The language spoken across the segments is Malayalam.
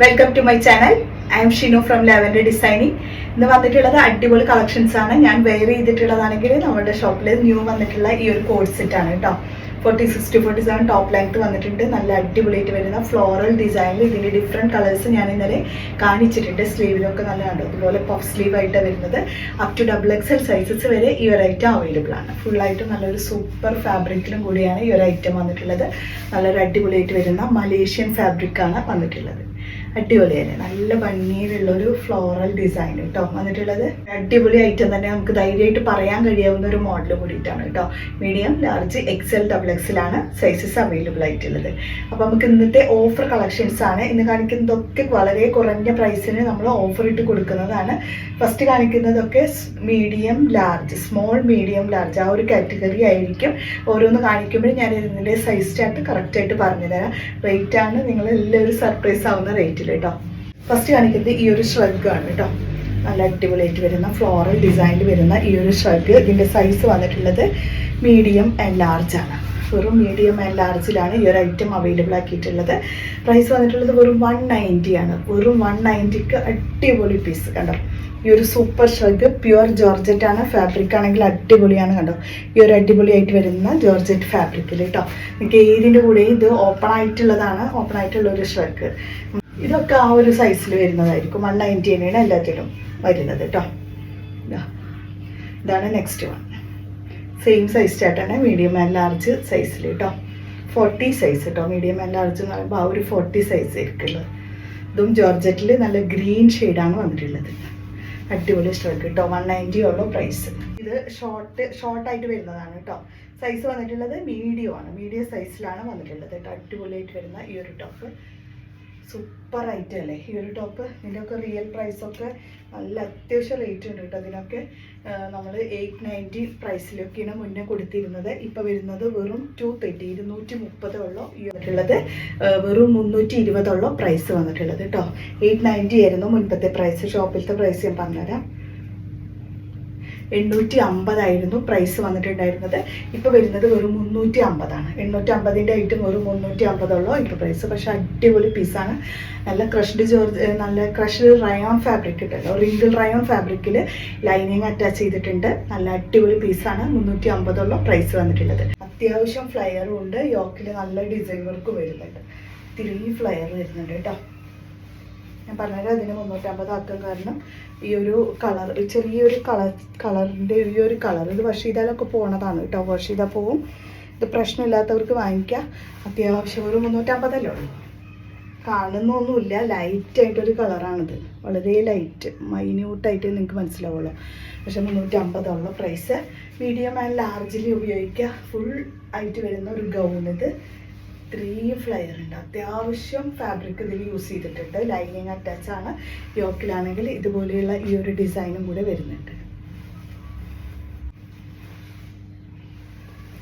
Welcome to my channel. I am Shinu from Lavender Designing. ഇന്ന് വന്നിട്ടുള്ളത് അടിപൊളി കളക്ഷൻസ് ആണ്. ഞാൻ വെയർ ചെയ്തിട്ടുള്ളതാണെങ്കിൽ നമ്മുടെ ഷോപ്പിൽ ന്യൂ വന്നിട്ടുള്ള ഈ ഒരു കോഡ് സെറ്റ് ആണ് കേട്ടോ. 40-60-47 ടോപ്പ് ലെങ്ത് വന്നിട്ടുണ്ട്. നല്ല അടിപൊളിയായിട്ട് വരുന്ന ഫ്ലോറൽ ഡിസൈനിൽ ഇതിൻ്റെ ഡിഫറെൻറ്റ് കളേഴ്സ് ഞാൻ ഇന്നലെ കാണിച്ചിട്ടുണ്ട്. സ്ലീവിലൊക്കെ നല്ല കണ്ടു. അതുപോലെ പഫ് സ്ലീവ് ആയിട്ടാണ് വരുന്നത്. അപ് ടു XXL സൈസസ് വരെ ഈ ഒരു ഐറ്റം അവൈലബിൾ ആണ്. ഫുള്ളായിട്ട് നല്ലൊരു സൂപ്പർ ഫാബ്രിക്കിലും കൂടിയാണ് ഈ ഒരു ഐറ്റം വന്നിട്ടുള്ളത്. നല്ലൊരു അടിപൊളിയായിട്ട് വരുന്ന മലേഷ്യൻ ഫാബ്രിക്കാണ് വന്നിട്ടുള്ളത്. അടിപൊളിയാണ്. നല്ല ഭംഗിയിലുള്ളൊരു ഫ്ലോറൽ ഡിസൈൻ കേട്ടോ വന്നിട്ടുള്ളത്. അടിപൊളി ഐറ്റം തന്നെ, നമുക്ക് ധൈര്യമായിട്ട് പറയാൻ കഴിയാവുന്ന ഒരു മോഡൽ കൂടിയിട്ടാണ് കേട്ടോ. മീഡിയം, ലാർജ്, XL, XXL ആണ് സൈസസ് അവൈലബിൾ ആയിട്ടുള്ളത്. അപ്പോൾ നമുക്ക് ഇന്നത്തെ ഓഫർ കളക്ഷൻസ് ആണ്. ഇന്ന് കാണിക്കുന്നതൊക്കെ വളരെ കുറഞ്ഞ പ്രൈസിന് നമ്മൾ ഓഫർ ഇട്ട് കൊടുക്കുന്നതാണ്. ഫസ്റ്റ് കാണിക്കുന്നതൊക്കെ medium, large, small, medium, large ആ ഒരു കാറ്റഗറി ആയിരിക്കും. ഓരോന്ന് കാണിക്കുമ്പോൾ ഞാൻ ഇതിൻ്റെ സൈസ് ചാർട്ട് കറക്റ്റായിട്ട് പറഞ്ഞു തരാം. റേറ്റാണ് നിങ്ങൾ എല്ലാവരും സർപ്രൈസ് ആവുന്ന റേറ്റിൽ കേട്ടോ. ഫസ്റ്റ് കാണിക്കുന്നത് ഈ ഒരു ഷ്രഗ് ആണ് കേട്ടോ. നല്ല അടിപൊളിയായിട്ട് വരുന്ന ഫ്ലോറൽ ഡിസൈനിൽ വരുന്ന ഈ ഒരു ഷ്രഗ്. ഇതിൻ്റെ സൈസ് വന്നിട്ടുള്ളത് മീഡിയം ആൻഡ് ലാർജ് ആണ്. വെറും മീഡിയം ആൻഡ് ലാർജിലാണ് ഈ ഒരു ഐറ്റം അവൈലബിൾ ആക്കിയിട്ടുള്ളത്. പ്രൈസ് വന്നിട്ടുള്ളത് വെറും 190 ആണ്. വെറും 190ക്ക് അടിപൊളി പീസ് കണ്ടോ. ഈ ഒരു സൂപ്പർ ഷ്രഗ് പ്യുവർ ജോർജറ്റ് ആണ്. ഫാബ്രിക് ആണെങ്കിൽ അടിപൊളിയാണ് കണ്ടോ. ഈ ഒരു അടിപൊളിയായിട്ട് വരുന്ന ജോർജറ്റ് ഫാബ്രിക്കിൽ കേട്ടോ. നിങ്ങൾക്ക് ഏതിൻ്റെ കൂടെ ഇത് ഓപ്പൺ ആയിട്ടുള്ളതാണ്. ഓപ്പൺ ആയിട്ടുള്ള ഒരു ഷ്രഗ്. ഇതൊക്കെ ആ ഒരു സൈസിൽ വരുന്നതായിരിക്കും. 190 തന്നെയാണ് എല്ലാത്തിലും വരുന്നത് കേട്ടോ. ഇതാണ് നെക്സ്റ്റ് വൺ. സെയിം സൈസ് ചാർട്ടാണ്. മീഡിയം ആൻഡ് ലാർജ് സൈസിൽ കേട്ടോ. 40 സൈസ് കേട്ടോ. മീഡിയം ആൻഡ് ലാർജ് എന്ന് പറയുമ്പോൾ ആ ഒരു 40 സൈസ് ആയിരിക്കുള്ളത്. ഇതും ജോർജറ്റിൽ നല്ല ഗ്രീൻ ഷെയ്ഡാണ് വന്നിട്ടുള്ളത്. അടിപൊളി സ്റ്റോക്ക് കേട്ടോ. 190 ഉള്ളൂ പ്രൈസ്. ഇത് ഷോർട്ടായിട്ട് വരുന്നതാണ് കേട്ടോ. സൈസ് വന്നിട്ടുള്ളത് മീഡിയം ആണ്. മീഡിയം സൈസിലാണ് വന്നിട്ടുള്ളത് കേട്ടോ. അടിപൊളിയായിട്ട് വരുന്ന ഈ ഒരു ടോപ്പ് സൂപ്പർ ഐറ്റം അല്ലേ ഈ ഒരു ടോപ്പ്. ഇതിൻ്റെയൊക്കെ റിയൽ പ്രൈസൊക്കെ നല്ല അത്യാവശ്യം റേറ്റ് ഉണ്ട് കേട്ടോ. ഇതിനൊക്കെ നമ്മൾ 890 പ്രൈസിലൊക്കെയാണ് മുന്നേ കൊടുത്തിരുന്നത്. ഇപ്പോൾ വരുന്നത് വെറും 230, 230 ഉള്ളൂ ഈ വന്നിട്ടുള്ളത്. വെറും 320 ഉള്ളൂ പ്രൈസ് വന്നിട്ടുള്ളത് കേട്ടോ. 890 ആയിരുന്നു മുൻപത്തെ പ്രൈസ്. ഷോപ്പിലത്തെ പ്രൈസ് ഞാൻ പറഞ്ഞുതരാം. 850 ആയിരുന്നു പ്രൈസ് വന്നിട്ടുണ്ടായിരുന്നത്. ഇപ്പോൾ വരുന്നത് വെറും 350 ആണ്. 850ൻ്റെ ഐറ്റം വെറും 350 ഉള്ളൂ ഇപ്പോൾ പ്രൈസ്. പക്ഷേ അടിപൊളി പീസാണ്. നല്ല ക്രഷ്ഡ് റയോൺ ഫാബ്രിക് ഉണ്ടല്ലോ. റിങ്കിൾ റയോൺ ഫാബ്രിക്കിൽ ലൈനിങ് അറ്റാച്ച് ചെയ്തിട്ടുണ്ട്. നല്ല അടിപൊളി പീസാണ്. 350 ഉള്ള പ്രൈസ് വന്നിട്ടുള്ളത്. അത്യാവശ്യം ഫ്ലയറും ഉണ്ട്. യോക്കിൽ നല്ല ഡിസൈൻ വർക്ക് വരുന്നുണ്ട്. 3 ഫ്ലയർ വരുന്നുണ്ട് കേട്ടോ. ഞാൻ പറഞ്ഞത് അതിന് 350 ആക്കാൻ കാരണം ഈ ഒരു കളർ, ചെറിയൊരു കളറിൻ്റെ ഈ ഒരു കളർ ഇത് വാഷ് ചെയ്താലൊക്കെ പോണതാണ് കേട്ടോ. വാഷ് ചെയ്താൽ പോവും. ഇത് പ്രശ്നമില്ലാത്തവർക്ക് വാങ്ങിക്കാം. അത്യാവശ്യം ഒരു 350 ഉള്ളൂ. കാണുന്നൊന്നുമില്ല. ലൈറ്റായിട്ടൊരു കളറാണിത്. വളരെ ലൈറ്റ് മൈന്യൂട്ടായിട്ട് നിങ്ങൾക്ക് മനസ്സിലാവുള്ളൂ. പക്ഷേ 350 ഉള്ള പ്രൈസ്. മീഡിയം ആൻഡ് ലാർജിൽ ഉപയോഗിക്കുക. ഫുൾ ആയിട്ട് വരുന്ന ഒരു ഗൗണിത്. 3 ഫ്ലയർ ഉണ്ട്. അത്യാവശ്യം ഫാബ്രിക് ഇതിൽ യൂസ് ചെയ്തിട്ടുണ്ട്. ലൈനിങ് അറ്റാച്ച് ആണ്. യോക്കിലാണെങ്കിൽ ഇതുപോലെയുള്ള ഈ ഒരു ഡിസൈനും കൂടെ വരുന്നുണ്ട്.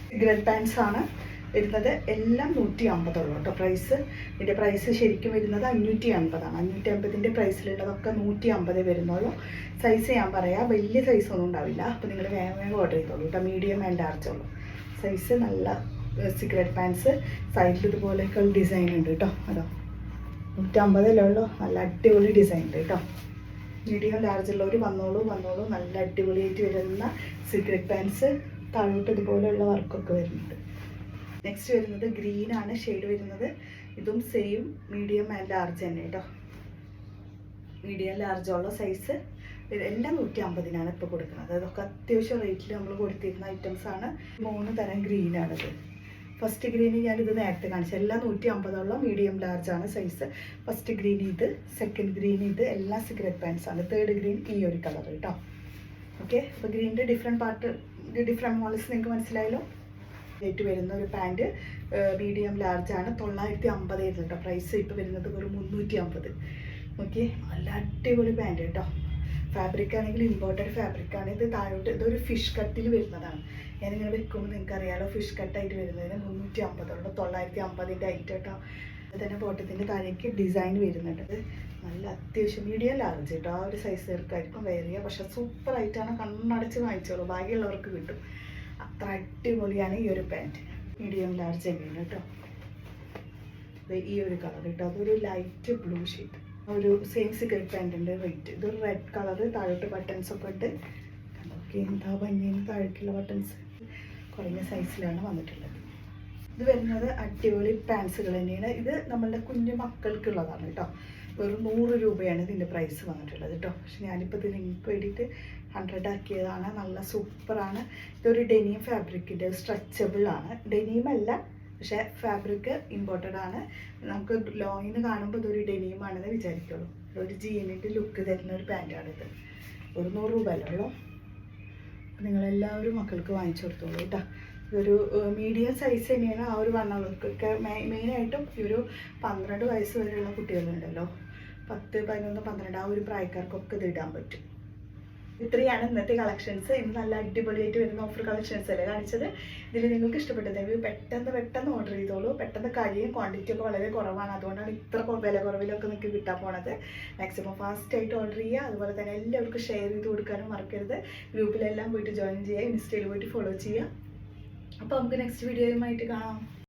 സിഗരറ്റ് പാൻസ് ആണ് വരുന്നത്. എല്ലാം 150 ഉള്ളൂ കേട്ടോ പ്രൈസ്. ഇതിൻ്റെ പ്രൈസ് ശരിക്കും വരുന്നത് 550 ആണ്. 550ൻ്റെ പ്രൈസിലുള്ളതൊക്കെ 150 വരുന്നുള്ളൂ. സൈസ് ഞാൻ പറയാം. വലിയ സൈസൊന്നും ഉണ്ടാവില്ല. അപ്പോൾ നിങ്ങൾ വേഗം ഓർഡർ ചെയ്തോളൂ കേട്ടോ. മീഡിയം ആൻഡ് ലാർജ് ഉള്ളൂ സൈസ്. നല്ല സിഗരറ്റ് പാൻസ്. സൈഡിൽ ഇതുപോലെയൊക്കെ ഡിസൈൻ ഉണ്ട് കേട്ടോ. അതോ 150 ഉള്ളൂ. നല്ല അടിപൊളി ഡിസൈൻ ഉണ്ട് കേട്ടോ. മീഡിയം ലാർജ് ഉള്ളവർ വന്നോളൂ. നല്ല അടിപൊളിയായിട്ട് വരുന്ന സിഗരറ്റ് പാൻസ്. താഴോട്ട് ഇതുപോലെയുള്ള വർക്കൊക്കെ വരുന്നുണ്ട്. നെക്സ്റ്റ് വരുന്നത് ഗ്രീനാണ് ഷെയ്ഡ് വരുന്നത്. ഇതും സെയിം മീഡിയം ആൻഡ് ലാർജ് തന്നെ കേട്ടോ. മീഡിയം ലാർജ് ഉള്ള സൈസ്. എല്ലാം 150നാണ് ഇപ്പോൾ കൊടുക്കുന്നത്. അതൊക്കെ അത്യാവശ്യം റേറ്റിൽ നമ്മൾ കൊടുത്തിരുന്ന ഐറ്റംസ് ആണ്. 3 തരം ഗ്രീനാണിത്. ഫസ്റ്റ് ഗ്രീൻ ഞാനിത് നേരത്തെ കാണിച്ചു. എല്ലാം 150 ഉള്ള മീഡിയം ലാർജ് ആണ് സൈസ്. ഫസ്റ്റ് ഗ്രീൻ ഇത്, സെക്കൻഡ് ഗ്രീൻ ഇത്, എല്ലാം സിഗരറ്റ് പാൻസ് ആണ്. തേർഡ് ഗ്രീൻ ഈ ഒരു കളർ കേട്ടോ. ഓക്കെ. അപ്പോൾ ഗ്രീനിൻ്റെ ഡിഫറെൻറ്റ് മോഡൽസ് നിങ്ങൾക്ക് മനസ്സിലായല്ലോ. റേറ്റ് വരുന്ന ഒരു പാൻറ്റ് മീഡിയം ലാർജ് ആണ്. 950 ആയിരുന്നു കേട്ടോ പ്രൈസ്. ഇപ്പോൾ വരുന്നത് വെറും 350. ഓക്കെ. നല്ല അടിപൊളി പാൻറ്റ് കേട്ടോ. ഫാബ്രിക് ആണെങ്കിൽ ഇമ്പോർട്ടഡ് ഫാബ്രിക്കാണ്. ഇത് താഴോട്ട് ഇതൊരു ഫിഷ് കട്ടിൽ വരുന്നതാണ്. ഞാനിങ്ങനെ വെക്കുമ്പോൾ നിങ്ങൾക്ക് അറിയാലോ. ഫിഷ് കട്ടായിട്ട് വരുന്നതിന് 350 ഉള്ളൂ. 950ൻ്റെ ഐറ്റം കേട്ടോ. അത് തന്നെ ബോട്ടത്തിൻ്റെ താഴേക്ക് ഡിസൈൻ വരുന്നുണ്ട്. നല്ല അത്യാവശ്യം മീഡിയം ലാർജ് കേട്ടോ. ആ ഒരു സൈസ് ചേർക്കായിരിക്കും വെയർ ചെയ്യുക. പക്ഷേ സൂപ്പർ ആയിട്ടാണ്. കണ്ണടച്ച് വാങ്ങിച്ചോളൂ. ബാക്കിയുള്ളവർക്ക് കിട്ടും. അത്ര അടിപൊളിയാണ് ഈ ഒരു പാൻറ്റ്. മീഡിയം ലാർജ് തന്നെയാണ് കേട്ടോ. ഈ ഒരു കളർ കേട്ടോ. അതൊരു ലൈറ്റ് ബ്ലൂ ഷെയ്ഡ്. ഒരു സെയിം സിഗരറ്റ് പാൻറ്റിൻ്റെ റേറ്റ്. ഇതൊരു റെഡ് കളർ, താഴോട്ട് ബട്ടൺസ് ഒക്കെ ഉണ്ട്. അതൊക്കെ എന്താ ഭംഗിയിൽ താഴേക്കുള്ള ബട്ടൺസ് കുറഞ്ഞ സൈസിലാണ് വന്നിട്ടുള്ളത്. ഇത് വരുന്നത് അടിപൊളി പാൻസുകൾ തന്നെയാണ്. ഇത് നമ്മളുടെ കുഞ്ഞു മക്കൾക്കുള്ളതാണ് കേട്ടോ. വെറും 100 രൂപയാണ് ഇതിൻ്റെ പ്രൈസ് വന്നിട്ടുള്ളത് കേട്ടോ. പക്ഷെ ഞാനിപ്പോൾ ഇത് നിങ്ങൾക്ക് വേണ്ടിയിട്ട് 100 ആക്കിയതാണ്. നല്ല സൂപ്പറാണ്. ഇതൊരു ഡെനിം ഫാബ്രിക്കിൻ്റെ സ്ട്രെച്ചബിൾ ആണ്. ഡെനിം അല്ല, പക്ഷേ ഫാബ്രിക് ഇമ്പോർട്ടഡ് ആണ്. നമുക്ക് ലോങ്ങിന് കാണുമ്പോൾ ഇതൊരു ഡെനിമാണെന്ന് വിചാരിക്കുള്ളൂ. ഒരു ജീനിൻ്റെ ലുക്ക് തരുന്ന ഒരു പാൻറ്റാണിത്. ഒരു 100 രൂപ അല്ലല്ലോ. നിങ്ങളെല്ലാവരും മക്കൾക്ക് വാങ്ങിച്ചു കൊടുത്തോളൂ കേട്ടോ. ഇതൊരു മീഡിയം സൈസ് തന്നെയാണ്. ആ ഒരു വണ്ണവർക്കൊക്കെ മെയിനായിട്ടും ഈ ഒരു 12 വയസ്സ് വരെയുള്ള കുട്ടികളുണ്ടല്ലോ, 10, 11, 12 ആ ഒരു പ്രായക്കാർക്കൊക്കെ ഇത് ഇടാൻ പറ്റും. ഇത്രയാണ് ഇന്നത്തെ കളക്ഷൻസ്. ഇന്ന് നല്ല അടിപൊളിയായിട്ട് വരുന്ന ഓഫർ കളക്ഷൻസ് അല്ലേ കാണിച്ചത്. ഇതിൽ നിങ്ങൾക്ക് ഇഷ്ടപ്പെട്ടത് പെട്ടെന്ന് ഓർഡർ ചെയ്തോളൂ. പെട്ടെന്ന് കഴിയും. ക്വാണ്ടിറ്റി ഒക്കെ വളരെ കുറവാണ്. അതുകൊണ്ടാണ് ഇത്ര വില കുറവിലൊക്കെ നിങ്ങൾക്ക് കിട്ടാൻ പോണത്. മാക്സിമം ഫാസ്റ്റായിട്ട് ഓർഡർ ചെയ്യുക. അതുപോലെ തന്നെ എല്ലാവർക്കും ഷെയർ ചെയ്ത് കൊടുക്കാനും മറക്കരുത്. ഗ്രൂപ്പിലെല്ലാം പോയിട്ട് ജോയിൻ ചെയ്യുക, ഇൻസ്റ്റയിൽ പോയിട്ട് ഫോളോ ചെയ്യുക. അപ്പോൾ നമുക്ക് നെക്സ്റ്റ് വീഡിയോയുമായിട്ട് കാണാം.